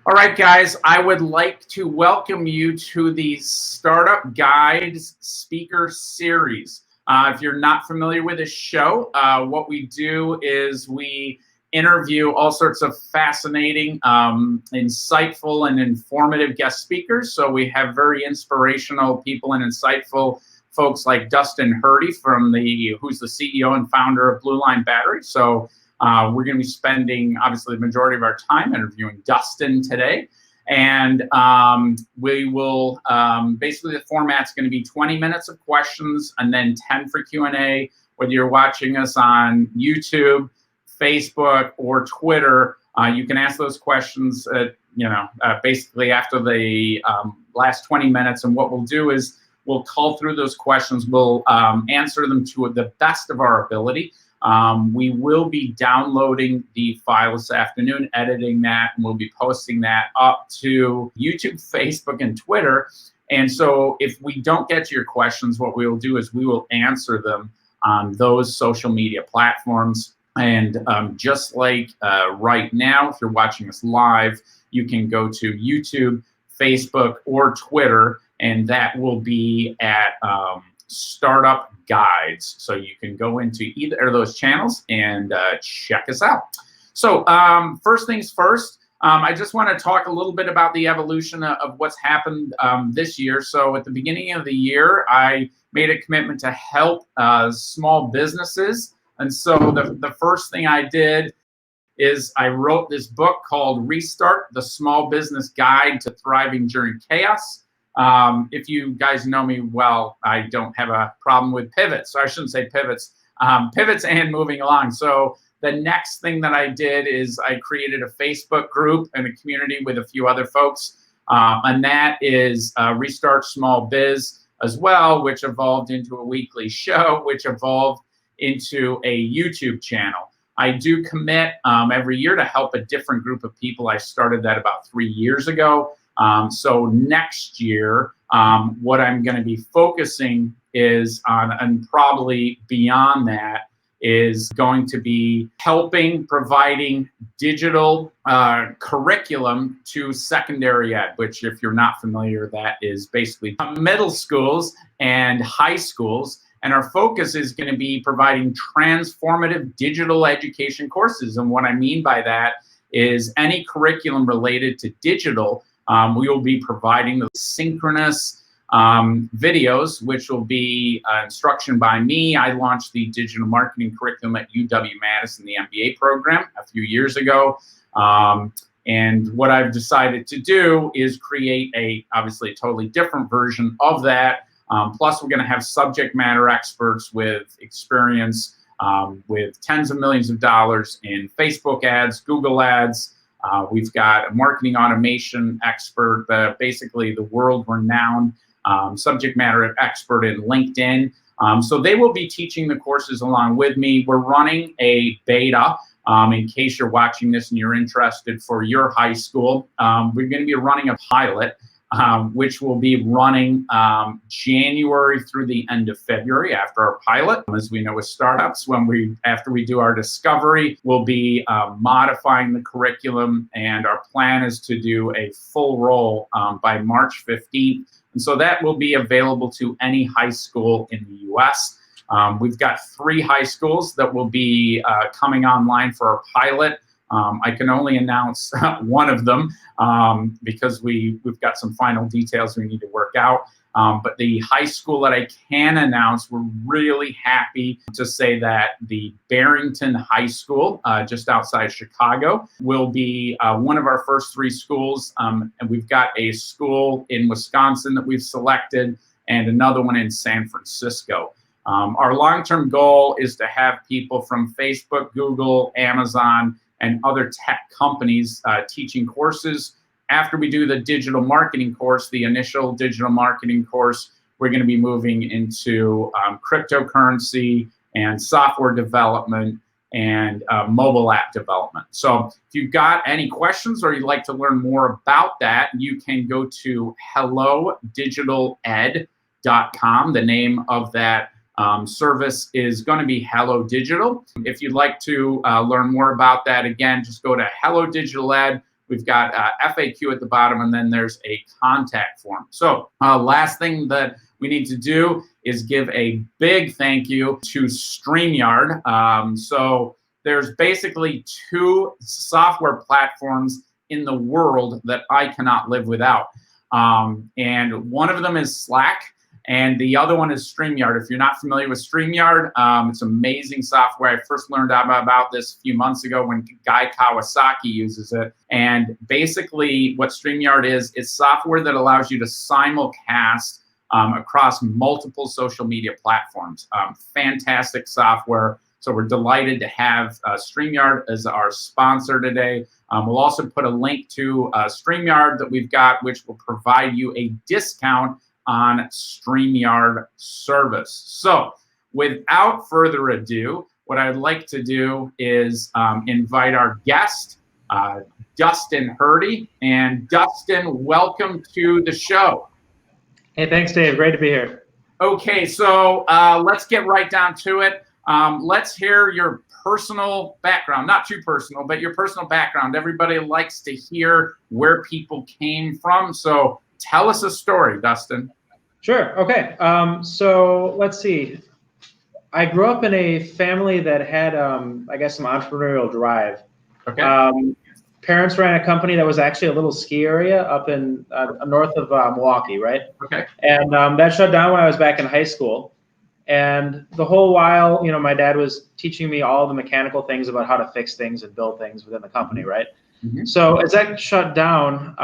All right, guys, I would like to welcome you to the Startup Guides Speaker Series. If you're not familiar with this show, what we do is we interview all sorts of fascinating, insightful, and informative guest speakers. So we have very inspirational people and insightful folks like Dustin Herte who's the CEO and founder of Blue Line Battery. So we're going to be spending, obviously, the majority of our time interviewing Dustin today. And we will, basically, the format's going to be 20 minutes of questions and then 10 for Q&A, whether you're watching us on YouTube, Facebook, or Twitter. You can ask those questions, basically after the last 20 minutes. And what we'll do is we'll call through those questions. We'll answer them to the best of our ability. We will be downloading the file this afternoon, editing that, and we'll be posting that up to YouTube, Facebook, and Twitter. And so if we don't get to your questions, what we will do is we will answer them on those social media platforms. And just like right now, if you're watching us live, you can go to YouTube, Facebook, or Twitter, and that will be at Startup Guides. So you can go into either of those channels and check us out. So first things first, I just want to talk a little bit about the evolution of what's happened this year. So at the beginning of the year, I made a commitment to help small businesses. And so the first thing I did is I wrote this book called Restart, the Small Business Guide to Thriving During Chaos. If you guys know me well, I don't have a problem with pivots. So I shouldn't say pivots, pivots and moving along. So the next thing that I did is I created a Facebook group and a community with a few other folks. And that is Restart Small Biz as well, which evolved into a weekly show, which evolved into a YouTube channel. I do commit every year to help a different group of people. I started that about 3 years ago. So next year, what I'm going to be focusing is on, and probably beyond that, is going to be providing digital curriculum to secondary ed, which, if you're not familiar, that is basically middle schools and high schools. And our focus is going to be providing transformative digital education courses. And what I mean by that is any curriculum related to digital. We will be providing the synchronous videos, which will be instruction by me. I launched the digital marketing curriculum at UW-Madison, the MBA program, a few years ago. And what I've decided to do is create obviously a totally different version of that. Plus, we're going to have subject matter experts with experience with tens of millions of dollars in Facebook ads, Google ads. We've got a marketing automation expert, basically the world-renowned subject matter expert in LinkedIn. So they will be teaching the courses along with me. We're running a beta. In case you're watching this and you're interested for your high school, we're going to be running a pilot, which will be running January through the end of February after our pilot. As we know with startups, after we do our discovery, we'll be modifying the curriculum, and our plan is to do a full roll by March 15th. And so that will be available to any high school in the US. We've got 3 high schools that will be coming online for our pilot. I can only announce one of them because we've got some final details we need to work out. But the high school that I can announce, we're really happy to say that the Barrington High School, just outside Chicago, will be one of our first 3 schools. And we've got a school in Wisconsin that we've selected and another one in San Francisco. Our long-term goal is to have people from Facebook, Google, Amazon, and other tech companies teaching courses. After we do the digital marketing course, the initial digital marketing course, we're going to be moving into cryptocurrency and software development and mobile app development. So if you've got any questions or you'd like to learn more about that, you can go to hellodigitaled.com. The name of that service is going to be Hello Digital. If you'd like to learn more about that, again, just go to hellodigitaled.com. We've got FAQ at the bottom, and then there's a contact form. So last thing that we need to do is give a big thank you to StreamYard. So there's basically 2 software platforms in the world that I cannot live without. And one of them is Slack, and the other one is StreamYard. If you're not familiar with StreamYard, it's amazing software. I first learned about this a few months ago when Guy Kawasaki uses it. And basically what StreamYard is software that allows you to simulcast across multiple social media platforms. Fantastic software. So we're delighted to have StreamYard as our sponsor today. We'll also put a link to StreamYard that we've got, which will provide you a discount on StreamYard service. So without further ado, what I'd like to do is invite our guest, Dustin Herte. And Dustin, welcome to the show. Hey, thanks, Dave. Great to be here. Okay, so let's get right down to it. Let's hear your personal background, not too personal, but your personal background. Everybody likes to hear where people came from. So tell us a story, Dustin. Sure. Okay. So let's see. I grew up in a family that had, I guess, some entrepreneurial drive. Okay. Parents ran a company that was actually a little ski area up in north of Milwaukee, right? Okay. And that shut down when I was back in high school. And the whole while, you know, my dad was teaching me all the mechanical things about how to fix things and build things within the company, right? Mm-hmm. So as that shut down,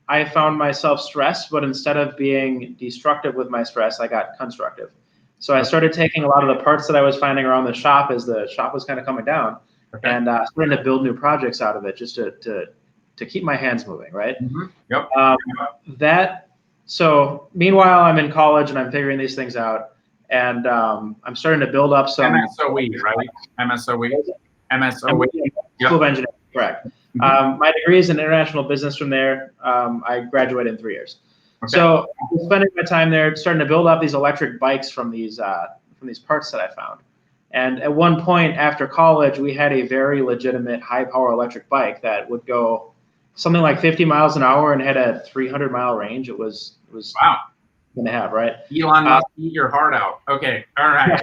I found myself stressed, but instead of being destructive with my stress, I got constructive. So I started taking a lot of the parts that I was finding around the shop as the shop was kind of coming down, and starting to build new projects out of it just to keep my hands moving, right? Mm-hmm. Yep. So meanwhile, I'm in college and I'm figuring these things out. And I'm starting to build up some MSOE, right? MSOE. School of Engineering, correct. Mm-hmm. My degree is in international business from there. I graduated in 3 years. Okay. So I'm spending my time there starting to build up these electric bikes from these parts that I found. And at one point after college, we had a very legitimate high power electric bike that would go something like 50 miles an hour and had a 300-mile range. It was wow. Going to have, right? Elon must eat your heart out. Okay, all right. Yeah.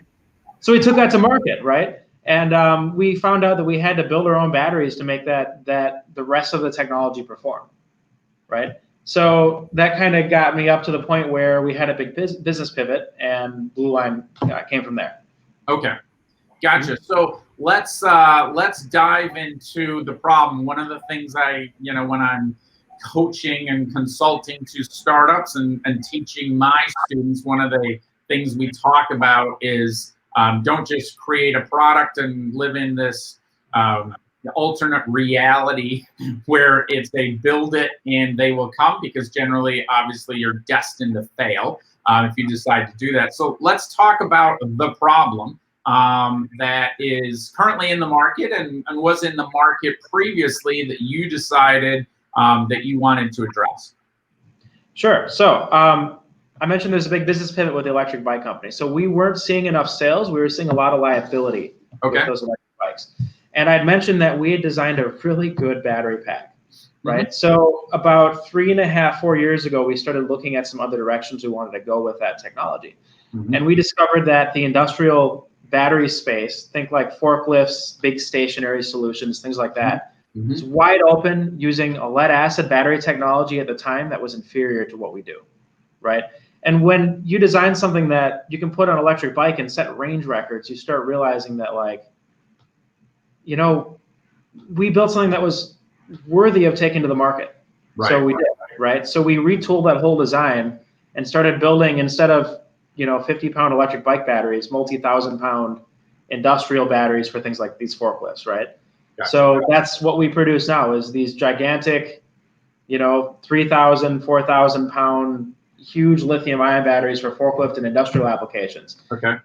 So we took that to market, right? And we found out that we had to build our own batteries to make that the rest of the technology perform, right? So that kind of got me up to the point where we had a big business pivot, and Blue Line came from there. Okay, gotcha. So let's dive into the problem. One of the things when I'm coaching and consulting to startups and teaching my students, one of the things we talk about is don't just create a product and live in this alternate reality where it's they build it and they will come, because generally, obviously, you're destined to fail if you decide to do that. So let's talk about the problem that is currently in the market and was in the market previously that you decided that you wanted to address. Sure. So I mentioned there's a big business pivot with the electric bike company. So we weren't seeing enough sales. We were seeing a lot of liability with those electric bikes. And I'd mentioned that we had designed a really good battery pack, right? Mm-hmm. So about 3.5, 4 years ago, we started looking at some other directions we wanted to go with that technology. Mm-hmm. And we discovered that the industrial battery space, think like forklifts, big stationary solutions, things like that, mm-hmm. It's wide open using a lead acid battery technology at the time that was inferior to what we do, right? And when you design something that you can put on an electric bike and set range records, you start realizing that, like, you know, we built something that was worthy of taking to the market. Right. So we did, right? So we retooled that whole design and started building, instead of, 50-pound electric bike batteries, multi-1,000-pound industrial batteries for things like these forklifts, right? Gotcha. So that's what we produce now, is these gigantic, 3,000, 4,000-pound huge lithium-ion batteries for forklift and industrial applications. Okay.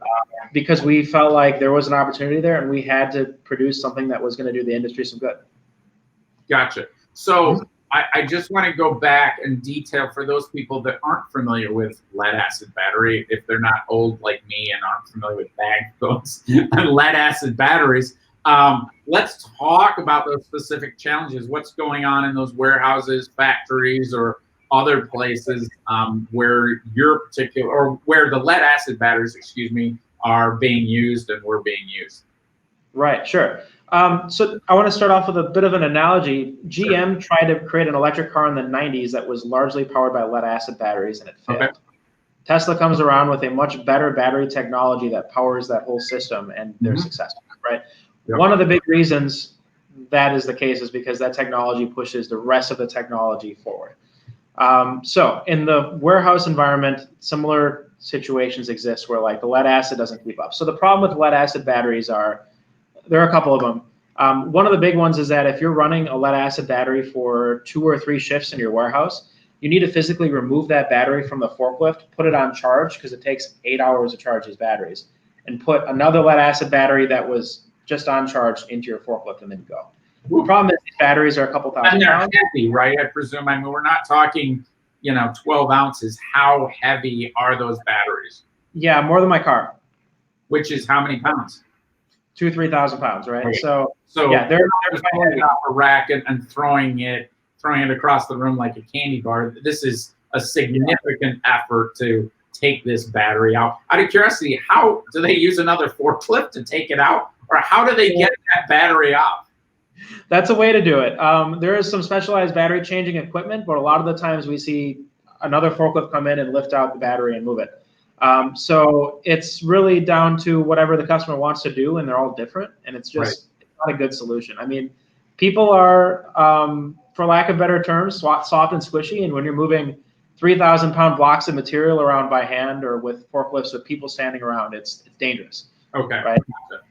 Because we felt like there was an opportunity there, and we had to produce something that was going to do the industry some good. Gotcha. So I just want to go back and detail for those people that aren't familiar with lead-acid battery, if they're not old like me and aren't familiar with bag phones and lead-acid batteries. Let's talk about those specific challenges. What's going on in those warehouses, factories, or other places where your particular, or where the lead acid batteries, excuse me, are being used and were being used. Right, sure. So I want to start off with a bit of an analogy. GM tried to create an electric car in the 90s that was largely powered by lead acid batteries, and it failed. Okay. Tesla comes around with a much better battery technology that powers that whole system, and they're successful, right? Yep. One of the big reasons that is the case is because that technology pushes the rest of the technology forward. So in the warehouse environment, similar situations exist where like the lead acid doesn't keep up. So the problem with lead acid batteries there are a couple of them. One of the big ones is that if you're running a lead acid battery for 2 or 3 shifts in your warehouse, you need to physically remove that battery from the forklift, put it on charge, because it takes 8 hours to charge these batteries, and put another lead acid battery that was just on charge into your forklift, and then go. The problem is these batteries are a couple thousand pounds. And they're heavy, right? I presume. I mean, we're not talking, 12 ounces. How heavy are those batteries? Yeah, more than my car. Which is how many pounds? 2,000-3,000 pounds, right? Okay. So yeah, they're pulling it off a rack and throwing it across the room like a candy bar. This is a significant effort to take this battery out. Out of curiosity, how do they use another forklift to take it out, or how do they get that battery off? That's a way to do it. There is some specialized battery changing equipment, but a lot of the times we see another forklift come in and lift out the battery and move it. So it's really down to whatever the customer wants to do, and they're all different, and it's just it's not a good solution. I mean, people are, for lack of better terms, soft and squishy, and when you're moving 3,000-pound blocks of material around by hand or with forklifts with people standing around, it's dangerous. Okay. Right.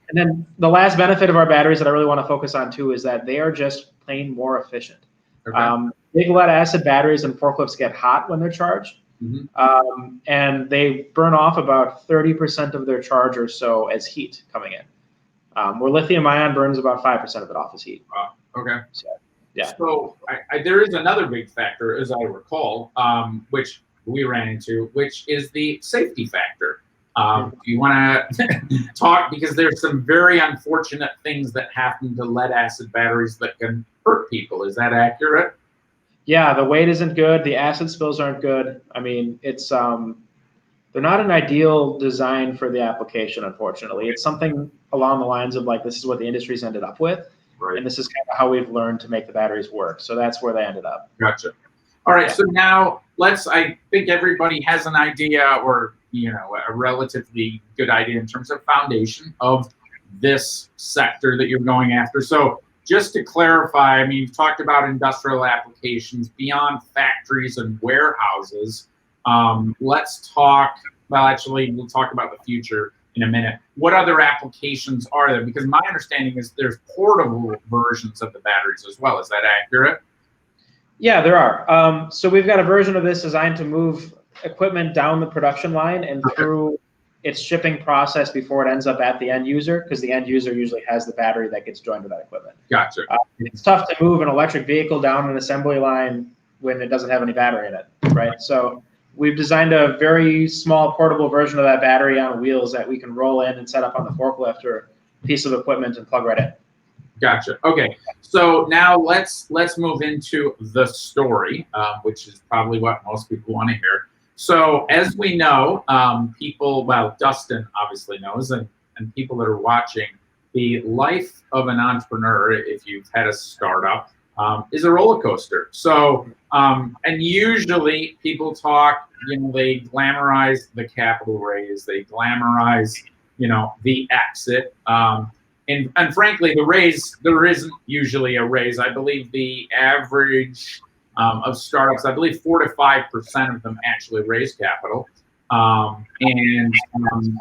And then the last benefit of our batteries that I really want to focus on too is that they are just plain more efficient. Okay. Big lead acid batteries and forklifts get hot when they're charged, and they burn off about 30% of their charge or so as heat coming in. Where lithium ion burns about 5% of it off as heat. Wow. Okay. So, yeah. So there is another big factor, as I recall, which we ran into, which is the safety factor. Do you want to talk, because there's some very unfortunate things that happen to lead acid batteries that can hurt people. Is that accurate? Yeah, the weight isn't good. The acid spills aren't good. I mean, it's they're not an ideal design for the application, unfortunately. It's something along the lines of like, this is what the industry's ended up with. Right. And this is kind of how we've learned to make the batteries work. So that's where they ended up. Gotcha. All right. Yeah. So now I think everybody has an idea, or a relatively good idea in terms of foundation of this sector that you're going after. So just to clarify, I mean, you've talked about industrial applications beyond factories and warehouses. Let's talk, we'll talk about the future in a minute. What other applications are there? Because my understanding is there's portable versions of the batteries as well. Is that accurate? Yeah, there are. So we've got a version of this designed to move equipment down the production line and through its shipping process before it ends up at the end user, because the end user usually has the battery that gets joined to that equipment. Gotcha. It's tough to move an electric vehicle down an assembly line when it doesn't have any battery in it, right? So we've designed a very small portable version of that battery on wheels that we can roll in and set up on the forklift or piece of equipment and plug right in. Gotcha. Okay. So now let's move into the story, which is probably what most people want to hear. So as we know, Dustin obviously knows, and people that are watching, the life of an entrepreneur, if you've had a startup, is a roller coaster. So, and usually people talk, they glamorize the capital raise, they glamorize, the exit. And frankly, the raise, there isn't usually a raise. I believe the average of startups, I believe 4 to 5% of them actually raise capital. And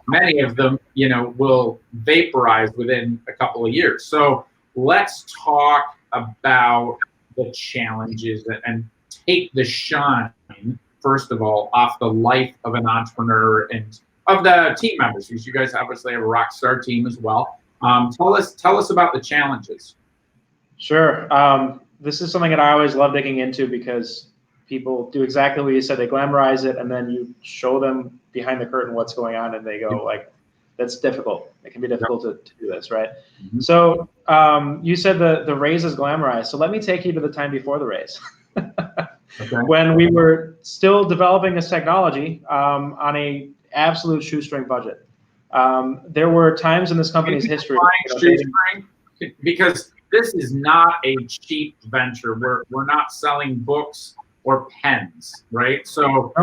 many of them, will vaporize within a couple of years. So let's talk about the challenges and take the shine, first of all, off the life of an entrepreneur and of the team members, because you guys obviously have a rock star team as well. Tell us about the challenges. Sure. This is something that I always love digging into, because people do exactly what you said. They glamorize it, and then you show them behind the curtain what's going on, and they go like, that's difficult. It can be difficult to do this, right? Mm-hmm. So you said the raise is glamorized. So let me take you to the time before the raise. Okay. When we were still developing this technology on a absolute shoestring budget. There were times in this company's history. Because this is not a cheap venture. We're not selling books or pens, right? So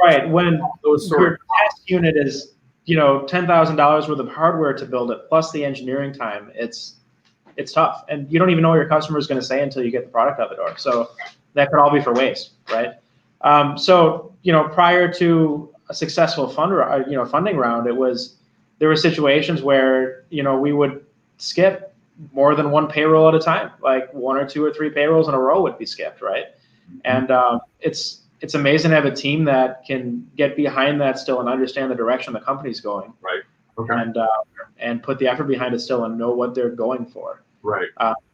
right. When your test unit is, $10,000 worth of hardware to build it, plus the engineering time, it's tough. And you don't even know what your customer is going to say until you get the product out the door. So that could all be for waste, right? So prior to a successful funding round, there were situations where we would skip more than one payroll at a time, like 1 or 2 or 3 payrolls in a row would be skipped, right? And it's amazing to have a team that can get behind that still and understand the direction the company's going, right? Okay. And put the effort behind it still and know what they're going for, right?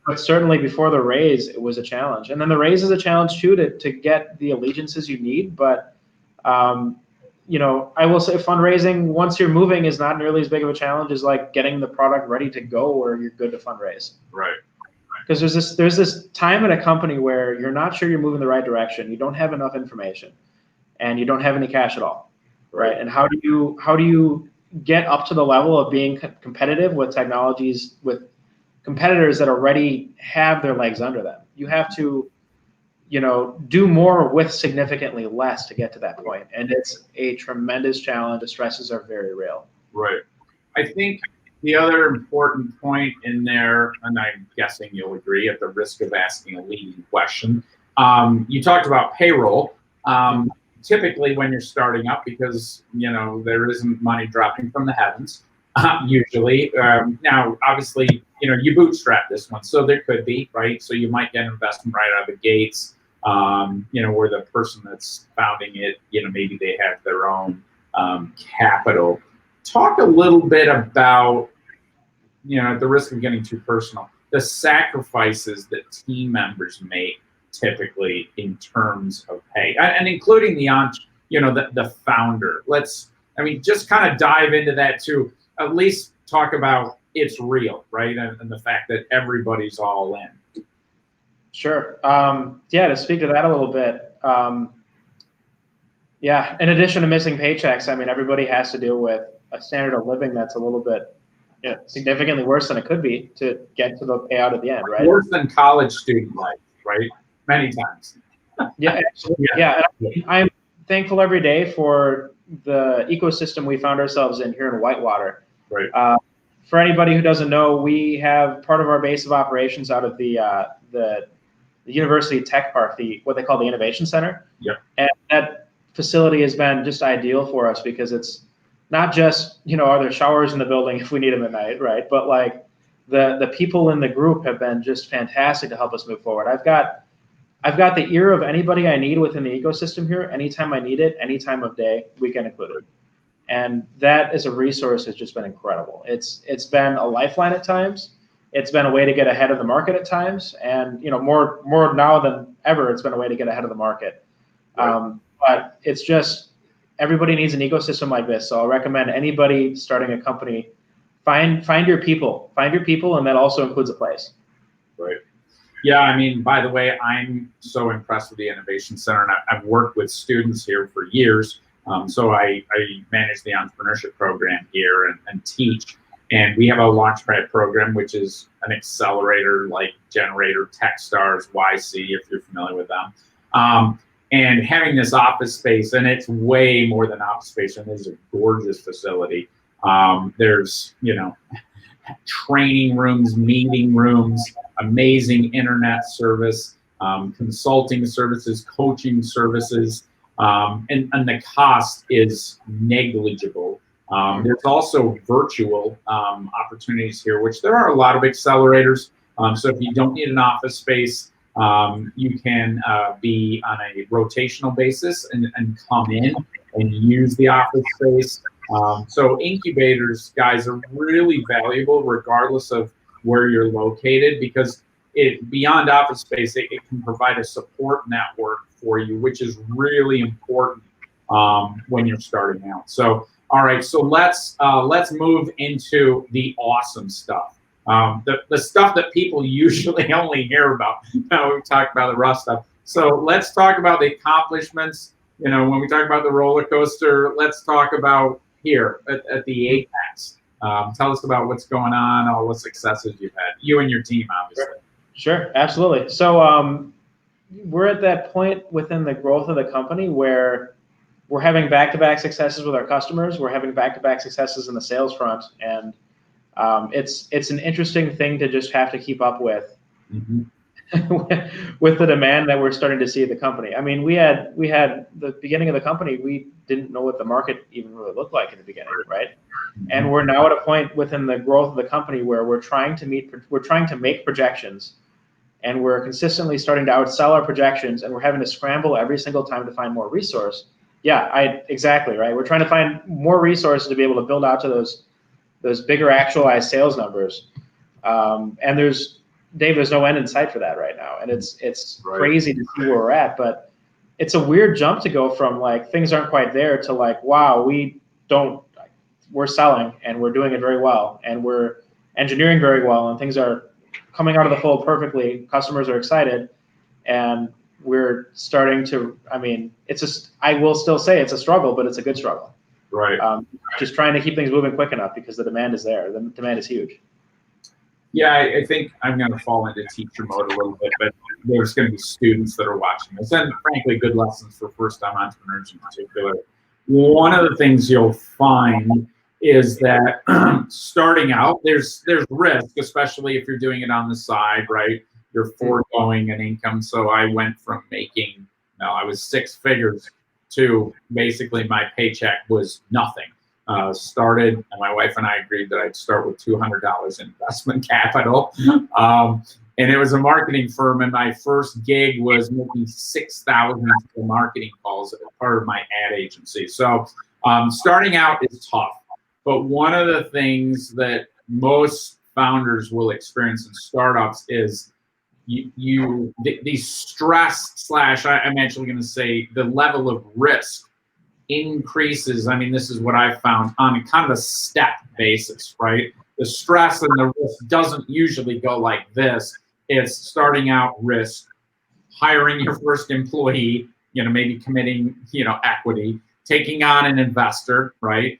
But certainly before the raise, it was a challenge, and then the raise is a challenge too to get the allegiances you need. But I will say fundraising once you're moving is not nearly as big of a challenge as like getting the product ready to go where you're good to fundraise. Right. Because there's this time in a company where you're not sure you're moving the right direction, you don't have enough information, and you don't have any cash at all, right? And how do you get up to the level of being competitive with technologies, with competitors that already have their legs under them? You have to, do more with significantly less to get to that point, and it's a tremendous challenge. The stresses are very real. Right. I think the other important point in there, and I'm guessing you'll agree at the risk of asking a leading question, you talked about payroll. Typically when you're starting up, because there isn't money dropping from the heavens, usually. Now, obviously, you bootstrap this one, so there could be, right? So you might get an investment right out of the gates, where the person that's founding it, maybe they have their own capital. Talk a little bit about, at the risk of getting too personal, the sacrifices that team members make typically in terms of pay, and including the founder. Just kind of dive into that too. At least talk about it's real, right? And the fact that everybody's all in. Sure. To speak to that a little bit. In addition to missing paychecks, everybody has to deal with a standard of living that's a little bit significantly worse than it could be to get to the payout at the end, right? Worse than college student life, right? Many times. Yeah, absolutely. Yeah. And I'm thankful every day for the ecosystem we found ourselves in here in Whitewater. Right. For anybody who doesn't know, we have part of our base of operations out of the University Tech Park, what they call the Innovation Center. Yep. And that facility has been just ideal for us because it's not just, are there showers in the building if we need them at night, right? But like the people in the group have been just fantastic to help us move forward. I've got the ear of anybody I need within the ecosystem here, anytime I need it, any time of day, weekend included. And that as a resource has just been incredible. It's been a lifeline at times. It's been a way to get ahead of the market at times. And, more now than ever, it's been a way to get ahead of the market. Right. But it's just, everybody needs an ecosystem like this. So I'll recommend anybody starting a company, find your people, and that also includes a place. Right. Yeah, by the way, I'm so impressed with the Innovation Center, and I've worked with students here for years. So I manage the entrepreneurship program here and teach. And we have a Launchpad program, which is an accelerator like Generator, Techstars, YC, if you're familiar with them. And having this office space, and it's way more than office space, and it's a gorgeous facility. There's, training rooms, meeting rooms, amazing internet service, consulting services, coaching services, and the cost is negligible. There's also virtual opportunities here, which there are a lot of accelerators. So if you don't need an office space, you can be on a rotational basis and come in and use the office space. So incubators, guys, are really valuable regardless of where you're located, because beyond office space, it can provide a support network for you, which is really important when you're starting out. So All right, so let's move into the awesome stuff. The stuff that people usually only hear about. Now we've talked about the rough stuff. So let's talk about the accomplishments. When we talk about the roller coaster, let's talk about here at the Apex. Tell us about what's going on, all the successes you've had, you and your team, obviously. Sure, absolutely. So we're at that point within the growth of the company where we're having back-to-back successes with our customers. We're having back-to-back successes in the sales front, and it's an interesting thing to just have to keep up with. Mm-hmm. with the demand that we're starting to see at the company. I mean, we had the beginning of the company, we didn't know what the market even really looked like in the beginning, right? And we're now at a point within the growth of the company where we're trying to make projections, and we're consistently starting to outsell our projections, and we're having to scramble every single time to find more resource. Yeah, exactly, right? We're trying to find more resources to be able to build out to those bigger actualized sales numbers. And there's no end in sight for that right now. And it's crazy to see where we're at, but it's a weird jump to go from like, things aren't quite there to like, wow, we're selling and we're doing it very well and we're engineering very well and things are coming out of the fold perfectly. Customers are excited and we're starting to, I will still say it's a struggle, but it's a good struggle. Right. Just trying to keep things moving quick enough because the demand is there. The demand is huge. Yeah, I think I'm going to fall into teacher mode a little bit, but there's going to be students that are watching this, and frankly, good lessons for first-time entrepreneurs in particular. One of the things you'll find is that starting out, there's risk, especially if you're doing it on the side, right? You're foregoing an income. So I went from I was six figures to basically my paycheck was nothing. Started, and my wife and I agreed that I'd start with $200 in investment capital. And it was a marketing firm, and my first gig was making 6,000 marketing calls as part of my ad agency. So starting out is tough. But one of the things that most founders will experience in startups is the stress / I'm actually going to say the level of risk increases. This is what I've found on kind of a step basis, right? The stress and the risk doesn't usually go like this. It's starting out risk, hiring your first employee, maybe committing, equity, taking on an investor, right?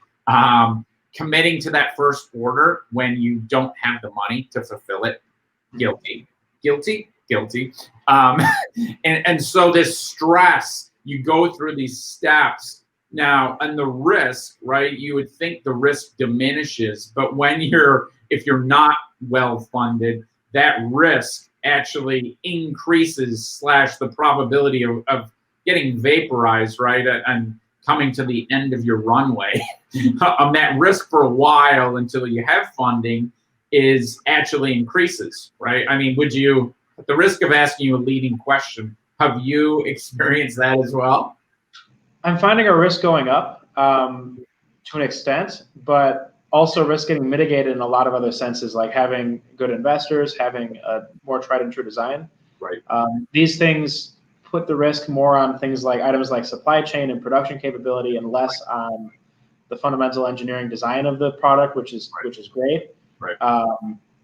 Committing to that first order when you don't have the money to fulfill it. Guilty. And so this stress, you go through these steps. Now, and the risk, right? You would think the risk diminishes, but if you're not well funded, that risk actually increases / the probability of getting vaporized, right? And coming to the end of your runway. That risk for a while until you have funding is actually increases, right? At the risk of asking you a leading question, have you experienced that as well? I'm finding our risk going up to an extent, but also risk getting mitigated in a lot of other senses, like having good investors, having a more tried and true design. Right. These things put the risk more on things like items like supply chain and production capability, and less on the fundamental engineering design of the product, which is great. Right.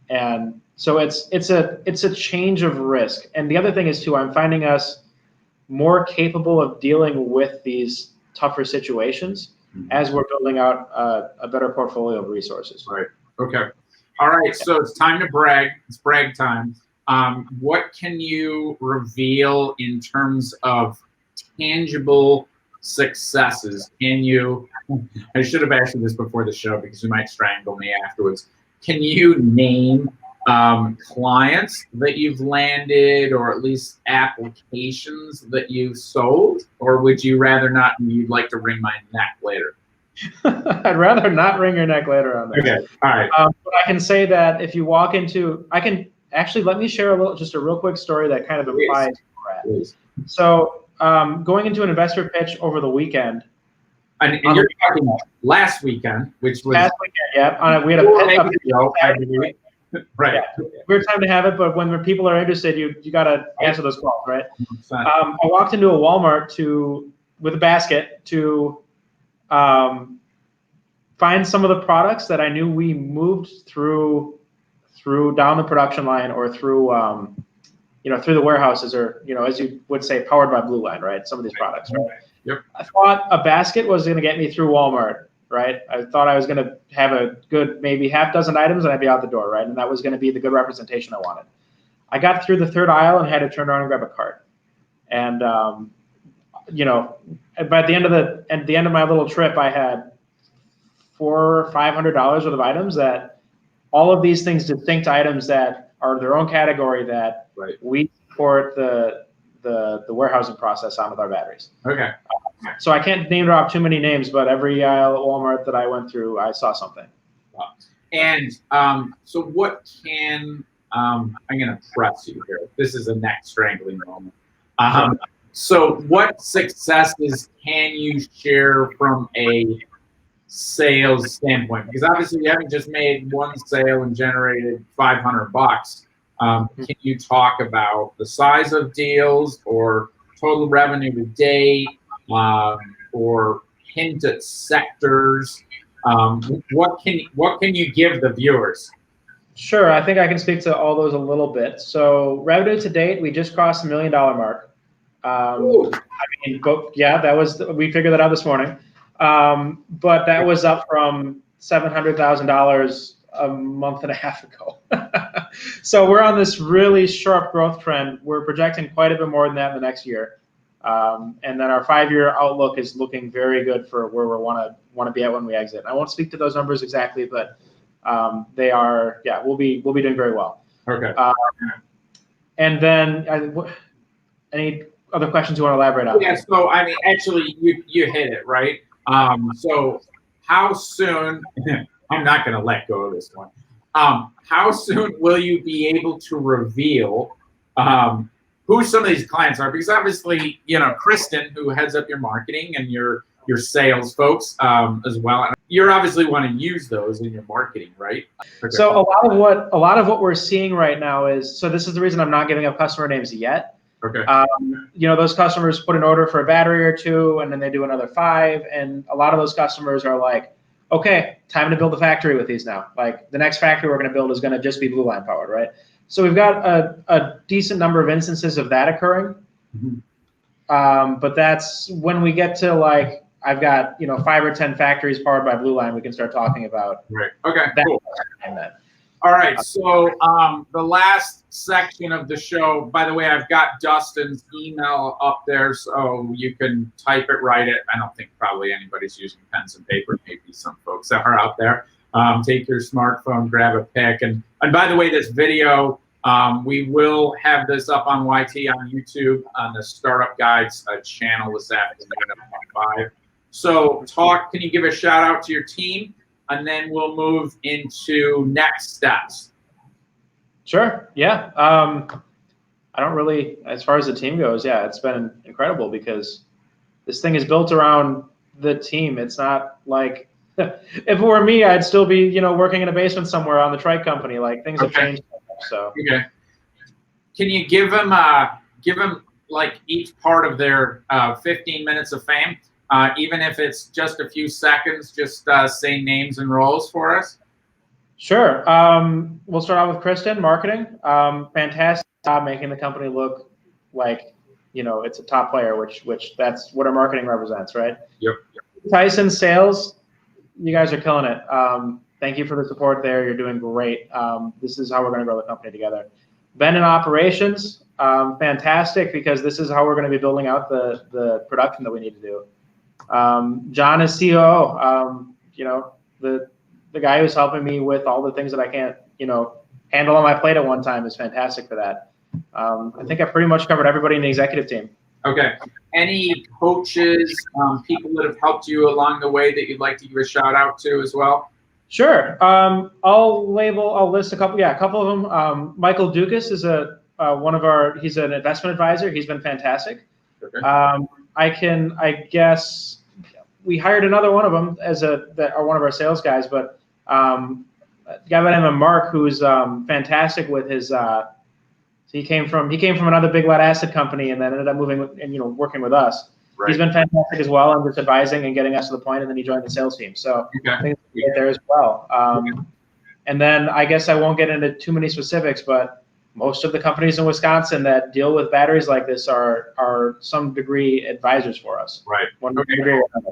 And so it's a change of risk. And the other thing is too, I'm finding us more capable of dealing with these tougher situations as we're building out a better portfolio of resources. Right. Okay. All right. So it's time to brag. It's brag time. What can you reveal in terms of tangible successes? I should have asked you this before the show because you might strangle me afterwards. Can you name clients that you've landed, or at least applications that you've sold? Or would you rather not, and you'd like to wring my neck later? I'd rather not wring your neck later on this. Okay, all right. But I can say that if you walk into, let me share just a real quick story that kind of implies where we're at. So going into an investor pitch over the weekend. And you're talking last weekend, which was last weekend, yeah. We had a right. Yeah. Weird time to have it, but when people are interested, you got to answer those calls, right? I walked into a Walmart with a basket to find some of the products that I knew we moved through down the production line or through through the warehouses, or as you would say, powered by Blue Line, right? Some of these products, right? Yep. I thought a basket was going to get me through Walmart, right? I thought I was going to have a good maybe half dozen items and I'd be out the door, right? And that was going to be the good representation I wanted. I got through the third aisle and had to turn around and grab a cart. And by the end of my little trip, I had $400 or $500 worth of items, that all of these things, distinct items that are their own category, that we support the warehousing process on with our batteries. Okay. So I can't name drop too many names, but every aisle at Walmart that I went through, I saw something. And so what can I'm going to press you here. This is a neck strangling moment. So what successes can you share from a sales standpoint? Because obviously you haven't just made one sale and generated $500. Can you talk about the size of deals, or total revenue to date, or hint at sectors? What can you give the viewers? Sure, I think I can speak to all those a little bit. So revenue to date, we just crossed the $1 million mark. We figured that out this morning. But that was up from $700,000 a month and a half ago. So we're on this really sharp growth trend. We're projecting quite a bit more than that in the next year. And then our 5-year outlook is looking very good for where we want to be at when we exit. I won't speak to those numbers exactly, but they are, we'll be doing very well. Okay. And then any other questions you want to elaborate on? Yeah, so I mean, actually, you hit it, right? So how soon, I'm not going to let go of this one. How soon will you be able to reveal who some of these clients are? Because obviously, Kristen, who heads up your marketing and your sales folks as well, you obviously want to use those in your marketing, right? Okay. So a lot of what we're seeing right now is, so this is the reason I'm not giving up customer names yet. Okay. Those customers put an order for a battery or two, and then they do another 5, and a lot of those customers are like, okay, time to build a factory with these now. Like, the next factory we're going to build is going to just be Blue Line powered, right? So we've got a decent number of instances of that occurring. Mm-hmm. But that's when we get to, like, I've got 5 or 10 factories powered by Blue Line, we can start talking about. Right. Okay. That. Cool. All right. So the last section of the show, by the way, I've got Dustin's email up there, so you can type it, write it. I don't think probably anybody's using pens and paper. Maybe some folks that are out there. Take your smartphone, grab a pick. And by the way, this video, we will have this up on YT on YouTube on the Startup Guides channel this afternoon at 5. So can you give a shout out to your team? And then we'll move into next steps. Sure. Yeah. I don't really, as far as the team goes, it's been incredible, because this thing is built around the team. It's not like, if it were me, I'd still be, working in a basement somewhere on the trike company. Like, things have changed. So. Okay. Can you give them like each part of their 15 minutes of fame? Even if it's just a few seconds, just say names and roles for us. Sure. We'll start out with Kristen, marketing. Fantastic job making the company look like, it's a top player, which that's what our marketing represents, right? Yep. Tyson, sales, you guys are killing it. Thank you for the support there. You're doing great. This is how we're going to grow the company together. Ben in operations, fantastic, because this is how we're going to be building out the production that we need to do. John is COO, the guy who's helping me with all the things that I can't, handle on my plate at one time is fantastic for that. I think I've pretty much covered everybody in the executive team. Okay. Any coaches, people that have helped you along the way that you'd like to give a shout out to as well? Sure. I'll list a couple of them. Michael Dukas is he's an investment advisor. He's been fantastic. Okay. I guess we hired another one of them one of our sales guys, but a guy by the name of Mark, who's fantastic with his. He came from another big lead asset company, and then ended up moving and working with us. he's been fantastic as well, and just advising and getting us to the point, and then he joined the sales team. So I think it's right there as well. And then I guess I won't get into too many specifics, but most of the companies in Wisconsin that deal with batteries like this are some degree advisors for us. Right. One degree or another.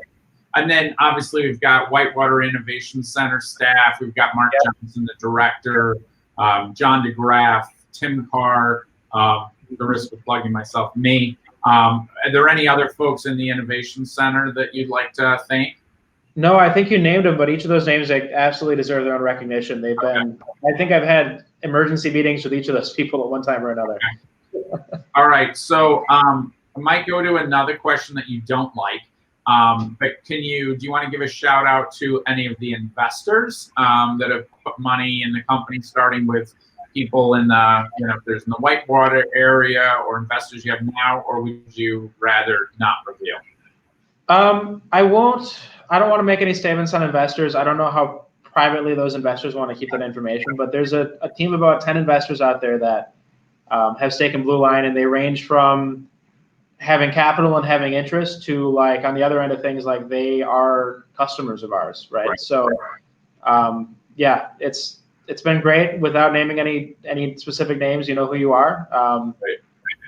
And then obviously we've got Whitewater Innovation Center staff. We've got Mark Johnson, the director, John DeGraff, Tim Carr, the risk of plugging myself, me. Are there any other folks in the Innovation Center that you'd like to thank? No, I think you named them, but each of those names, they absolutely deserve their own recognition. They've been, I think I've had emergency meetings with each of those people at one time or another. All right, so I might go to another question that you don't like, but do you want to give a shout out to any of the investors that have put money in the company, starting with people in the, if there's in the Whitewater area, or investors you have now, or would you rather not reveal? I don't want to make any statements on investors. I don't know how privately those investors want to keep that information, but there's a team of about 10 investors out there that have stake in Blue Line, and they range from having capital and having interest to, like, on the other end of things, like they are customers of ours, right? So yeah, it's been great. Without naming any specific names, you know who you are.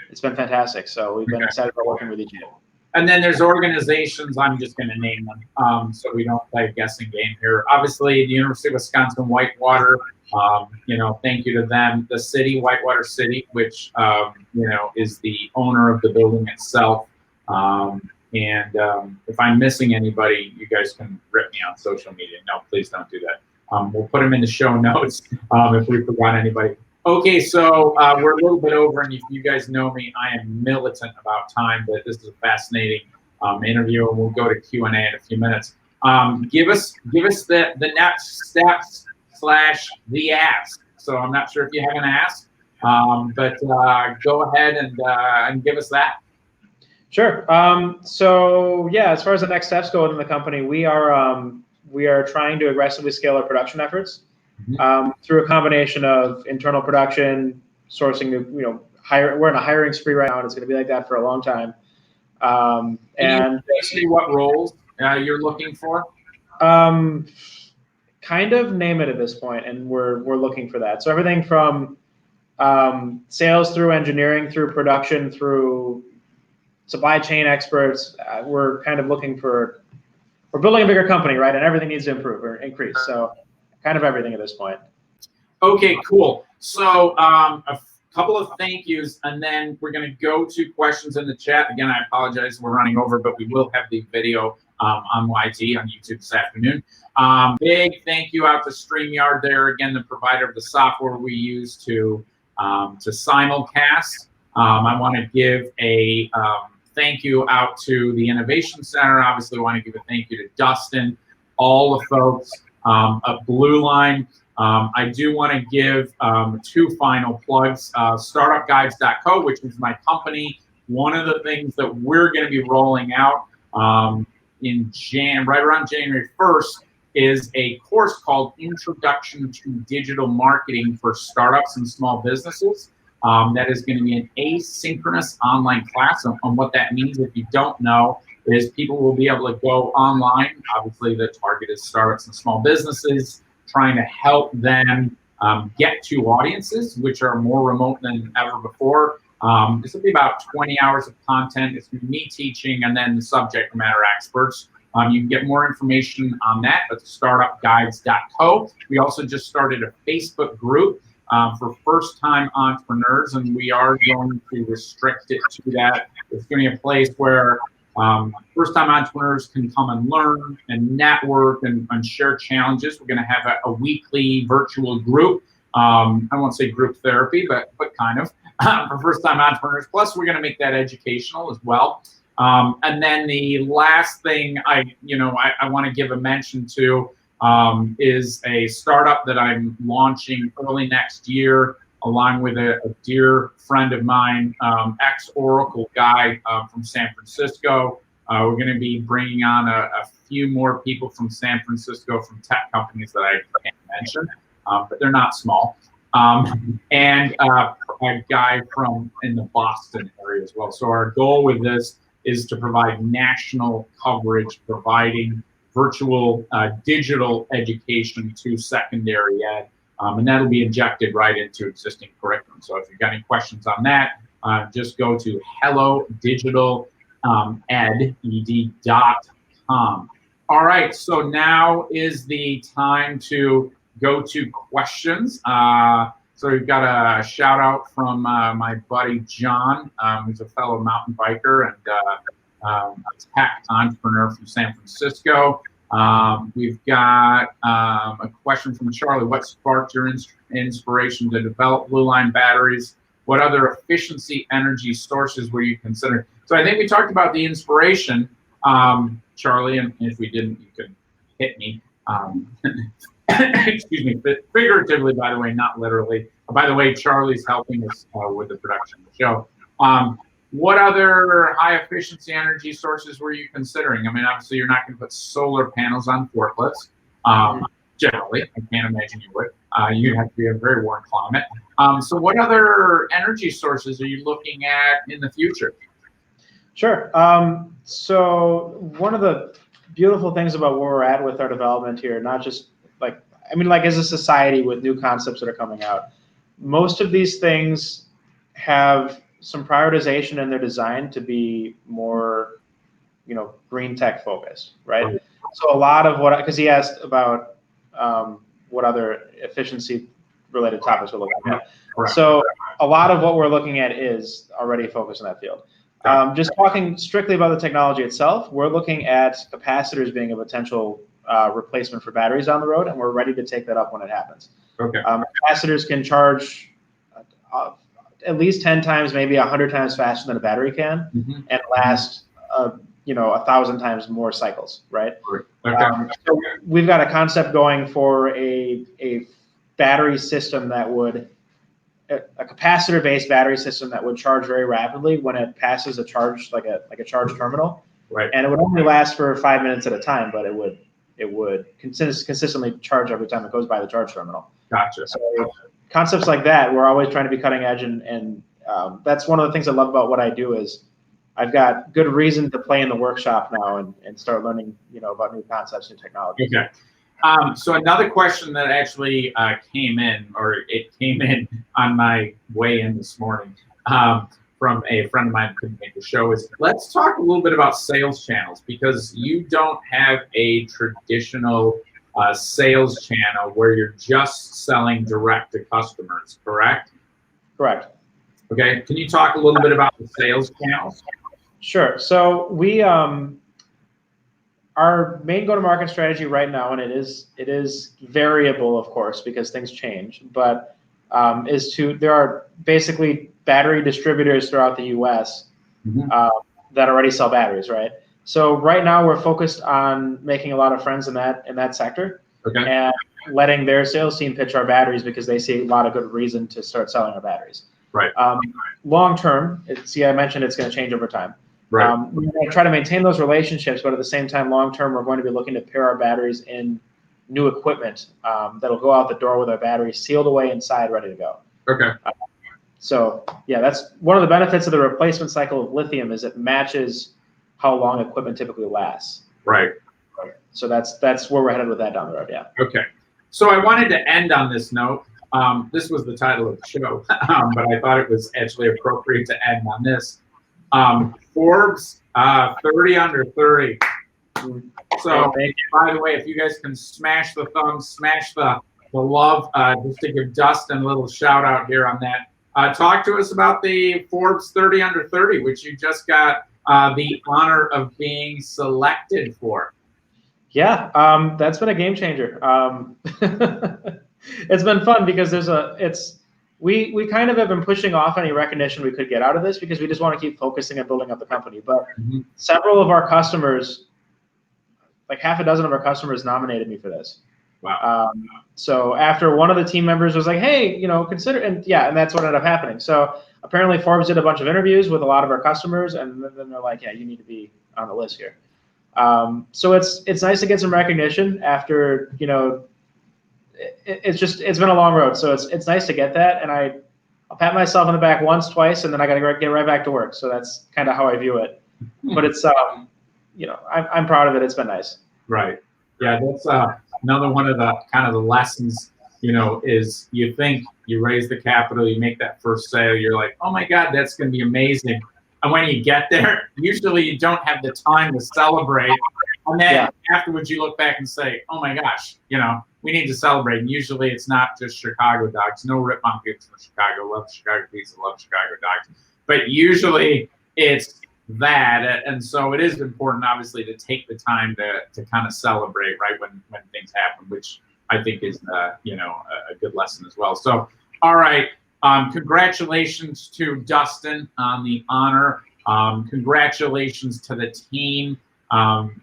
It's been fantastic. So we've been excited about working with each other. And then there's organizations, I'm just going to name them, so we don't play a guessing game here. Obviously, the University of Wisconsin Whitewater, thank you to them. The city, Whitewater City, which, is the owner of the building itself. And if I'm missing anybody, you guys can rip me on social media. No, please don't do that. We'll put them in the show notes if we forgot anybody. Okay, so we're a little bit over, and if you guys know me, I am militant about time, but this is a fascinating interview, and we'll go to Q&A in a few minutes. Give us the next steps / the ask. So I'm not sure if you have an ask, but go ahead and give us that. Sure. So yeah, as far as the next steps go within the company, we are trying to aggressively scale our production efforts. Through a combination of internal production, sourcing, we're in a hiring spree right now, and it's going to be like that for a long time. And basically, what roles you're looking for? Kind of name it at this point, and we're looking for that. So everything from sales through engineering, through production, through supply chain experts. We're kind of looking for. We're building a bigger company, right? And everything needs to improve or increase. So kind of everything at this point. Okay, cool. So a couple of thank yous, and then we're going to go to questions in the chat. Again, I apologize, we're running over, but we will have the video on YT on YouTube this afternoon. Big thank you out to StreamYard there, again, the provider of the software we use to simulcast. I want to give a thank you out to the Innovation Center. Obviously, I want to give a thank you to Dustin, all the folks of Blue Line. I do want to give 2 final plugs. Startupguides.co, which is my company. One of the things that we're going to be rolling out right around January 1st is a course called Introduction to Digital Marketing for Startups and Small Businesses. That is going to be an asynchronous online class. And what that means, if you don't know, is people will be able to go online. Obviously, the target is startups and small businesses, trying to help them get to audiences which are more remote than ever before. This will be about 20 hours of content. It's me teaching, and then the subject matter experts. You can get more information on that at startupguides.co. We also just started a Facebook group for first-time entrepreneurs, and we are going to restrict it to that. It's going to be a place where first-time entrepreneurs can come and learn and network and share challenges. We're going to have a weekly virtual group. I won't say group therapy, but kind of for first-time entrepreneurs. Plus, we're going to make that educational as well. And then the last thing I want to give a mention to is a startup that I'm launching early next year, along with a dear friend of mine, ex-Oracle guy from San Francisco. We're going to be bringing on a few more people from San Francisco from tech companies that I can't mention, but they're not small. And a guy from in the Boston area as well. So our goal with this is to provide national coverage, providing virtual digital education to secondary ed. And that'll be injected right into existing curriculum. So if you've got any questions on that, just go to hellodigitaled.com. All right, so now is the time to go to questions. So we've got a shout out from my buddy John, who's a fellow mountain biker and a tech entrepreneur from San Francisco. We've got a question from Charlie. What sparked your inspiration to develop Blue Line batteries? What other efficiency energy sources were you considering? So I think we talked about the inspiration, Charlie, and if we didn't, you could hit me. Excuse me, but figuratively, by the way, not literally. By the way, Charlie's helping us with the production of the show. What other high efficiency energy sources were you considering? I mean, obviously you're not going to put solar panels on forklifts. Generally, I can't imagine you would. You'd have to be a very warm climate. So what other energy sources are you looking at in the future? Sure. So one of the beautiful things about where we're at with our development here, not just like, I mean, like as a society with new concepts that are coming out, most of these things have some prioritization in their design to be more, green tech focused, right? So a lot of what, because he asked about what other efficiency related topics we're looking at. So a lot of what we're looking at is already focused in that field. Just talking strictly about the technology itself, we're looking at capacitors being a potential replacement for batteries on the road, and we're ready to take that up when it happens. Capacitors can charge at least 10 times, maybe 100 times faster than a battery can, and last 1,000 times more cycles, right? So we've got a concept going for a battery system that would, a capacitor-based battery system that would charge very rapidly when it passes a charge, like a charge terminal. And it would only last for 5 minutes at a time, but it would consistently charge every time it goes by the charge terminal. So concepts like that, we're always trying to be cutting edge, and that's one of the things I love about what I do is I've got good reason to play in the workshop now and start learning, about new concepts and technology. So another question that actually came in on my way in this morning from a friend of mine who couldn't make the show is, let's talk a little bit about sales channels, because you don't have a traditional sales channel where you're just selling direct to customers, correct? Correct. Okay, can you talk a little bit about the sales channels? Sure. So we our main go-to-market strategy right now, and it is variable, of course, because things change, but there are basically battery distributors throughout the U.S. That already sell batteries, right? So right now we're focused on making a lot of friends in that sector, and letting their sales team pitch our batteries because they see a lot of good reason to start selling our batteries. Long term, I mentioned it's going to change over time. We're going to try to maintain those relationships, but at the same time, long term, we're going to be looking to pair our batteries in new equipment that'll go out the door with our batteries sealed away inside, ready to go. So yeah, that's one of the benefits of the replacement cycle of lithium is it matches how long equipment typically lasts. So that's where we're headed with that down the road. So I wanted to end on this note. This was the title of the show, but I thought it was actually appropriate to end on this. Forbes 30 under 30. So by the way, if you guys can smash the thumbs, smash the love, just to give Dustin a little shout out here on that. Talk to us about the Forbes 30 under 30, which you just got the honor of being selected for. That's been a game changer. It's been fun because we kind of have been pushing off any recognition we could get out of this because we just want to keep focusing on building up the company. But several of our customers, like half a dozen of our customers, nominated me for this. So after one of the team members was like, hey, consider, and that's what ended up happening. So apparently Forbes did a bunch of interviews with a lot of our customers, and then they're like, yeah, you need to be on the list here. So it's nice to get some recognition after, it's been a long road. So it's nice to get that. And I'll pat myself on the back once, twice, and then I got to get right back to work. So that's kind of how I view it. but it's, you know, I'm proud of it. It's been nice. Right. Yeah, that's another one of the kind of the lessons, you know, is you think you raise the capital, you make that first sale, you're like, oh my God, that's going to be amazing. And when you get there, usually you don't have the time to celebrate. And then afterwards you look back and say, oh my gosh, you know, we need to celebrate. And usually it's not just Chicago dogs. No rip on people from Chicago. Love Chicago pizza, love Chicago dogs. But usually it's that. And so it is important, obviously, to take the time to kind of celebrate, right, when things happen, which I think is, you know, a good lesson as well. So, all right. Congratulations to Dustin on the honor. Congratulations to the team.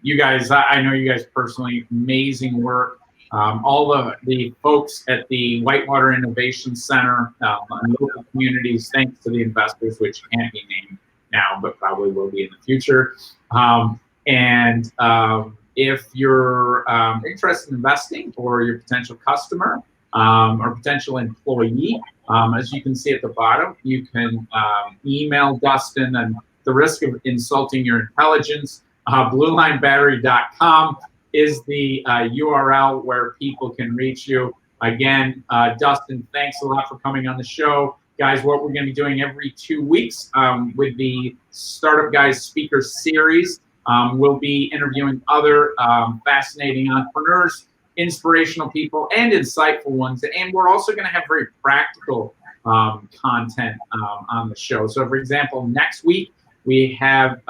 You guys, I know you guys personally, amazing work. All the folks at the Whitewater Innovation Center, and local communities, thanks to the investors, which can't be named now, but probably will be in the future. If you're interested in investing, or your potential customer or potential employee, as you can see at the bottom, you can email Dustin, and the risk of insulting your intelligence, bluelinebattery.com is the URL where people can reach you. Again, Dustin, thanks a lot for coming on the show. Guys, what we're going to be doing every 2 weeks with the Startup Guys Speaker Series, we'll be interviewing other fascinating entrepreneurs, inspirational people, and insightful ones. And we're also going to have very practical content on the show. So, for example, next week we have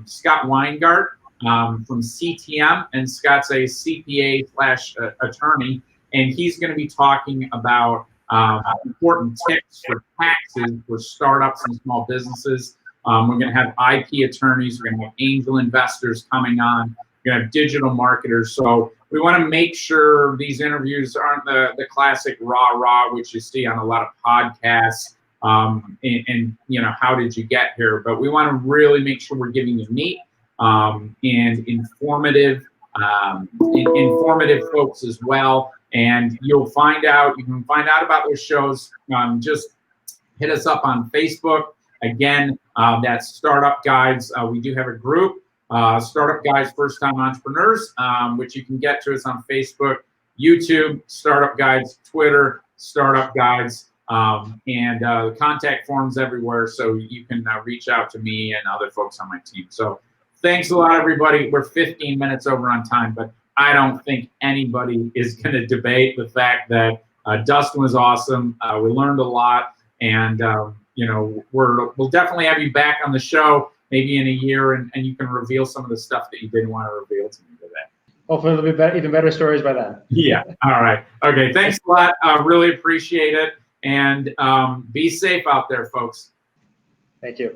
Scott Weingart from CTM, and Scott's a CPA/attorney, and he's going to be talking about important tips for taxes for startups and small businesses. We're going to have IP attorneys. We're going to have angel investors coming on. We're going to have digital marketers. So we want to make sure these interviews aren't the classic rah-rah, which you see on a lot of podcasts. And you know, how did you get here? But we want to really make sure we're giving you meat and informative folks as well. And you can find out about those shows. Just hit us up on Facebook. Again, that's Startup Guides. We do have a group, Startup Guides First Time Entrepreneurs, which you can get to us on Facebook, YouTube, Startup Guides, Twitter, Startup Guides, and contact forms everywhere, so you can reach out to me and other folks on my team. So thanks a lot, everybody. We're 15 minutes over on time, but I don't think anybody is going to debate the fact that Dustin was awesome. We learned a lot, and you know, we'll definitely have you back on the show maybe in a year, and you can reveal some of the stuff that you didn't want to reveal to me today. Hopefully there'll be even better stories by then. Yeah. All right. Okay. Thanks a lot. Really appreciate it, and be safe out there, folks. Thank you.